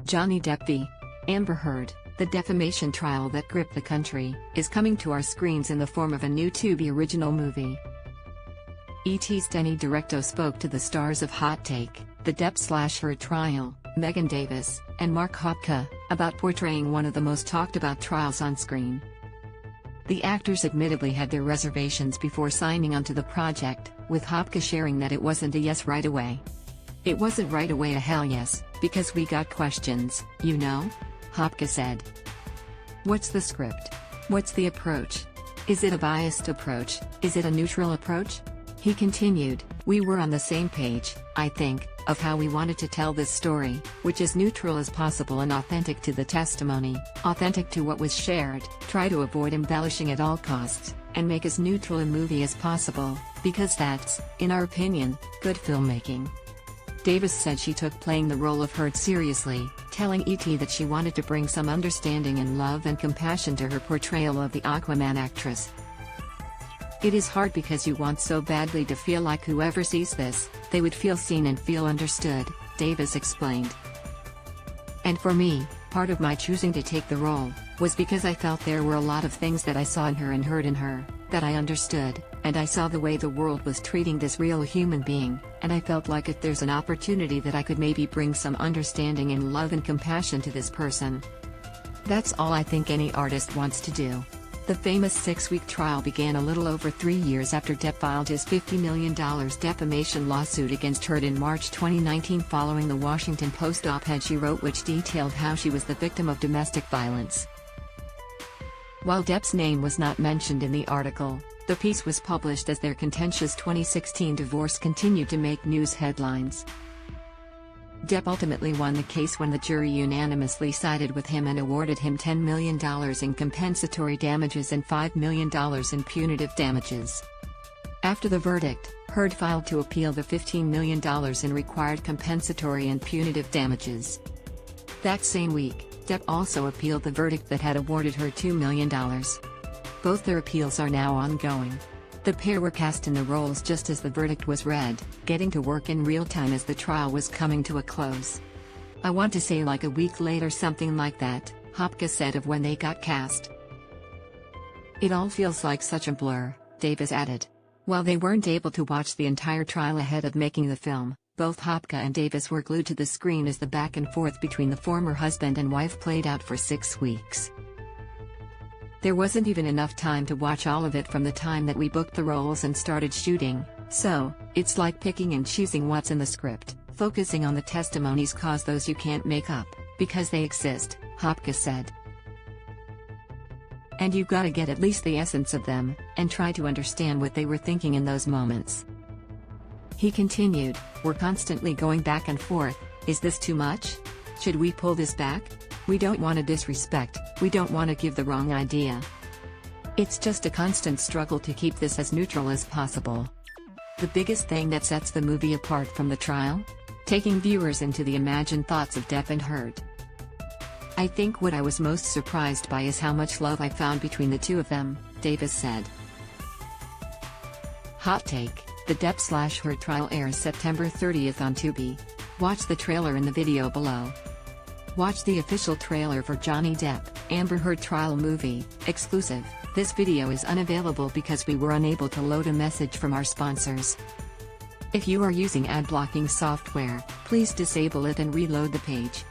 Johnny Depp v. Amber Heard, the defamation trial that gripped the country, is coming to our screens in the form of a new Tubi original movie. ET's Denny Directo spoke to the stars of Hot Take, the Depp/Heard trial, Megan Davis and Mark Hapka, about portraying one of the most talked about trials on screen. The actors admittedly had their reservations before signing onto the project, with Hapka sharing that it wasn't a yes right away. "It wasn't right away a hell yes, because we got questions, you know?" Hapka said. "What's the script? What's the approach? Is it a biased approach? Is it a neutral approach?" He continued, "We were on the same page, I think, of how we wanted to tell this story, which is neutral as possible and authentic to the testimony, authentic to what was shared, try to avoid embellishing at all costs, and make as neutral a movie as possible, because that's, in our opinion, good filmmaking." Davis said she took playing the role of Heard seriously, telling ET that she wanted to bring some understanding and love and compassion to her portrayal of the Aquaman actress. "It is hard because you want so badly to feel like whoever sees this, they would feel seen and feel understood," Davis explained. "And for me, part of my choosing to take the role, was because I felt there were a lot of things that I saw in her and heard in her, that I understood, and I saw the way the world was treating this real human being, and I felt like if there's an opportunity that I could maybe bring some understanding and love and compassion to this person. That's all I think any artist wants to do." The famous 6-week trial began a little over 3 years after Depp filed his $50 million defamation lawsuit against Heard in March 2019 following the Washington Post op-ed she wrote which detailed how she was the victim of domestic violence. While Depp's name was not mentioned in the article, the piece was published as their contentious 2016 divorce continued to make news headlines. Depp ultimately won the case when the jury unanimously sided with him and awarded him $10 million in compensatory damages and $5 million in punitive damages. After the verdict, Heard filed to appeal the $15 million in required compensatory and punitive damages. That same week, Depp also appealed the verdict that had awarded her $2 million. Both their appeals are now ongoing. The pair were cast in the roles just as the verdict was read, getting to work in real time as the trial was coming to a close. "I want to say like a week later something like that," Hapka said of when they got cast. "It all feels like such a blur," Davis added. While they weren't able to watch the entire trial ahead of making the film, both Hapka and Davis were glued to the screen as the back and forth between the former husband and wife played out for 6 weeks. "There wasn't even enough time to watch all of it from the time that we booked the roles and started shooting, so, it's like picking and choosing what's in the script, focusing on the testimonies cause those you can't make up, because they exist," Hapka said. "And you gotta get at least the essence of them, and try to understand what they were thinking in those moments." He continued, "We're constantly going back and forth, is this too much? Should we pull this back? We don't want to disrespect, we don't want to give the wrong idea. It's just a constant struggle to keep this as neutral as possible." The biggest thing that sets the movie apart from the trial? Taking viewers into the imagined thoughts of Depp and Heard. "I think what I was most surprised by is how much love I found between the two of them," Davis said. Hot Take, the Depp/Heard trial airs September 30th on Tubi. Watch the trailer in the video below. Watch the official trailer for Johnny Depp, Amber Heard trial movie, exclusive. This video is unavailable because we were unable to load a message from our sponsors. If you are using ad blocking software, please disable it and reload the page.